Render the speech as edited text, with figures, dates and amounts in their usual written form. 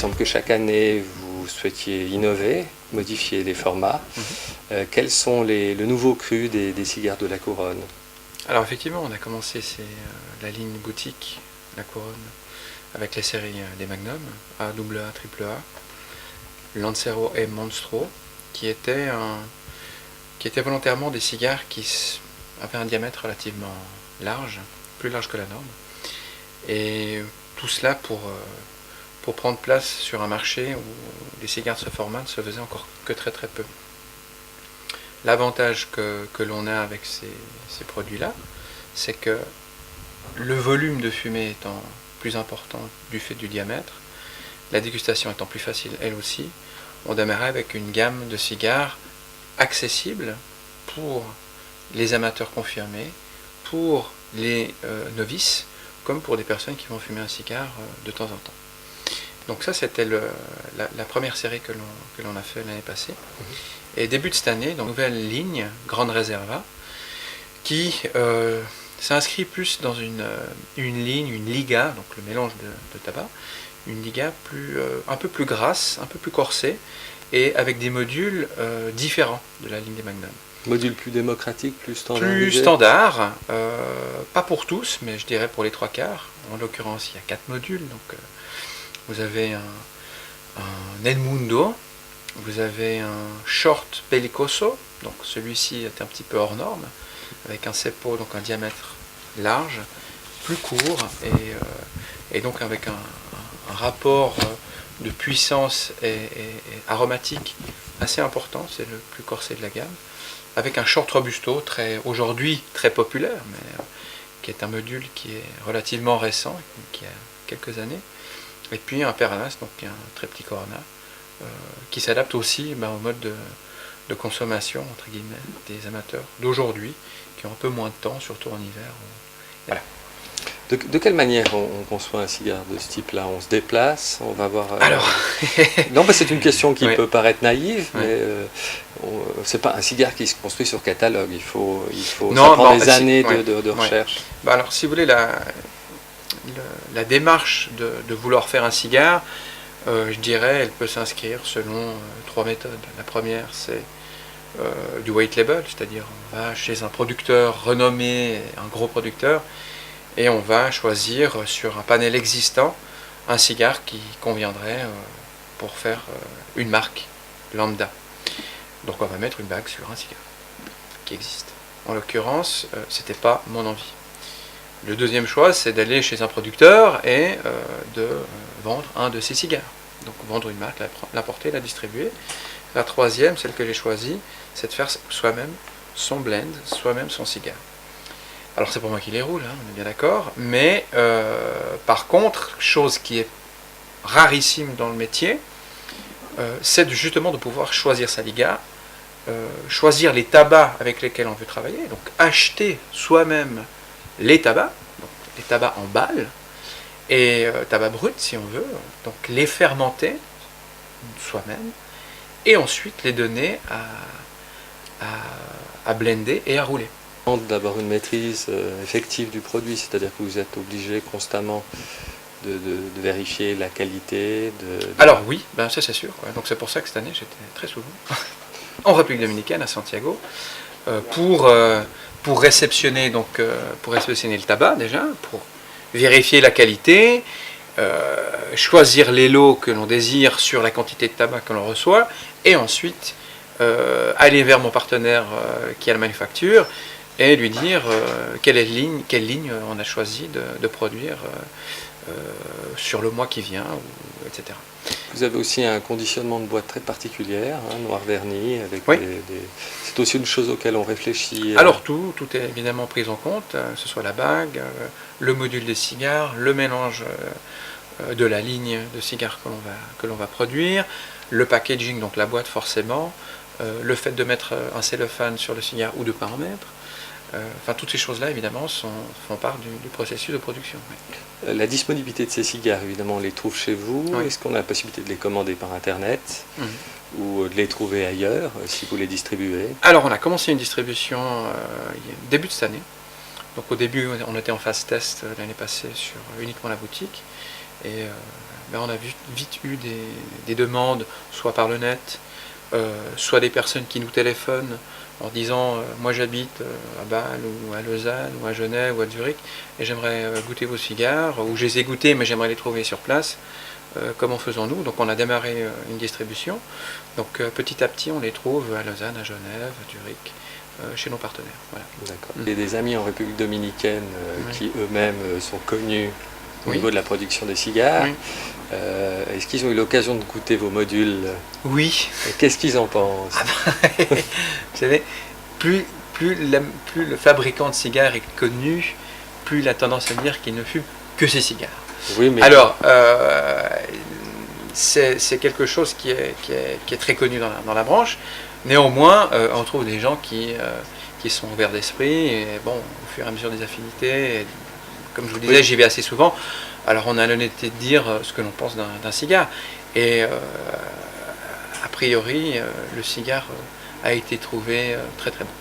semble que chaque année, vous souhaitiez innover, modifier les formats. Quels sont le nouveau cru des cigares de la Couronne? Alors effectivement, on a commencé la ligne boutique, la Couronne, avec les séries des Magnum, A, AA, AAA, Lancero et Monstro, qui étaient volontairement des cigares qui avaient un diamètre relativement large, plus large que la norme. Et tout cela pour prendre place sur un marché où les cigares de ce format ne se faisaient encore que très très peu. L'avantage que l'on a avec ces produits-là, c'est que le volume de fumée étant plus important du fait du diamètre, la dégustation étant plus facile elle aussi, on démarrait avec une gamme de cigares accessibles pour les amateurs confirmés, pour les novices, comme pour des personnes qui vont fumer un cigare de temps en temps. Donc ça, c'était la première série que l'on a fait l'année passée. Et début de cette année, donc nouvelle ligne, Grande Reserva, qui s'inscrit plus dans une ligne, une liga, donc le mélange de tabac, une liga un peu plus grasse, un peu plus corsée, et avec des modules différents de la ligne des Magnum. Module plus démocratique, plus standard? Plus standard, pas pour tous, mais je dirais pour les 3/4. En l'occurrence, il y a 4 modules. Donc, vous avez un El Mundo, vous avez un Short Bellicoso, donc celui-ci est un petit peu hors norme, avec un cepo, donc un diamètre large, plus court, et donc avec un rapport de puissance et aromatique assez important, c'est le plus corsé de la gamme, avec un Short Robusto, aujourd'hui très populaire, mais qui est un module qui est relativement récent, qui a quelques années, et puis un Perlas, donc un très petit Corona, qui s'adapte aussi au mode de consommation, entre guillemets, des amateurs d'aujourd'hui, qui ont un peu moins de temps, surtout en hiver. Voilà. De quelle manière on conçoit un cigare de ce type-là? On se déplace, on va voir... Alors non, c'est une question qui oui. peut paraître naïve, mais c'est pas un cigare qui se construit sur catalogue. Il faut non, ça prend des années de recherche. Alors, si vous voulez, la démarche de vouloir faire un cigare, je dirais, elle peut s'inscrire selon 3 méthodes. La première, c'est du white label, c'est-à-dire on va chez un producteur renommé, un gros producteur, et on va choisir sur un panel existant un cigare qui conviendrait pour faire une marque lambda. Donc on va mettre une bague sur un cigare qui existe. En l'occurrence, c'était pas mon envie. Le deuxième choix, c'est d'aller chez un producteur et de vendre un de ses cigares. Donc vendre une marque, l'importer, la distribuer. La troisième, celle que j'ai choisie, c'est de faire soi-même son blend, soi-même son cigare. Alors c'est pour moi qui les roule, hein, on est bien d'accord, mais par contre, chose qui est rarissime dans le métier, c'est justement de pouvoir choisir sa liga, choisir les tabacs avec lesquels on veut travailler, donc acheter soi-même les tabacs, donc les tabacs en balles, et tabac brut si on veut, donc les fermenter soi-même, et ensuite les donner à blender et à rouler. D'avoir une maîtrise effective du produit, c'est-à-dire que vous êtes obligé constamment de vérifier la qualité. Alors oui, ça c'est sûr. Ouais. Donc c'est pour ça que cette année j'étais très souvent en République Dominicaine, à Santiago, pour réceptionner le tabac déjà, pour vérifier la qualité, choisir les lots que l'on désire sur la quantité de tabac que l'on reçoit, et ensuite aller vers mon partenaire qui a la manufacture et lui dire quelle ligne on a choisi de produire sur le mois qui vient, etc. Vous avez aussi un conditionnement de boîte très particulière, hein, noir verni, avec oui. C'est aussi une chose auquel on réfléchit. Alors tout est évidemment pris en compte, que ce soit la bague, le module des cigares, le mélange de la ligne de cigares que l'on va produire, le packaging, donc la boîte forcément, le fait de mettre un cellophane sur le cigare ou de ne pas en mettre. Toutes ces choses-là, évidemment, font part du processus de production. Oui. La disponibilité de ces cigares, évidemment, on les trouve chez vous. Oui. Est-ce qu'on a la possibilité de les commander par Internet ou de les trouver ailleurs, si vous les distribuez? Alors, on a commencé une distribution début de cette année. Donc, au début, on était en phase test l'année passée sur uniquement la boutique. Et on a vite eu des demandes, soit par le net, soit des personnes qui nous téléphonent en disant moi j'habite à Bâle ou à Lausanne ou à Genève ou à Zurich et j'aimerais goûter vos cigares, ou je les ai goûtés mais j'aimerais les trouver sur place. Comment faisons-nous? Donc on a démarré une distribution. Donc petit à petit on les trouve à Lausanne, à Genève, à Zurich, chez nos partenaires. Voilà. D'accord. Il y a des amis en République dominicaine qui eux-mêmes sont connus au niveau de la production des cigares. Oui. Est-ce qu'ils ont eu l'occasion de goûter vos modules? Oui. Et qu'est-ce qu'ils en pensent? Vous savez, plus le fabricant de cigares est connu, plus il a tendance à dire qu'il ne fume que ses cigares. Oui, mais alors, c'est quelque chose qui est très connu dans la branche. Néanmoins, on trouve des gens qui sont ouverts d'esprit, et bon, au fur et à mesure des affinités, et, comme je vous disais, j'y vais assez souvent. Alors on a l'honnêteté de dire ce que l'on pense d'un cigare. Et a priori, le cigare a été trouvé très très bon.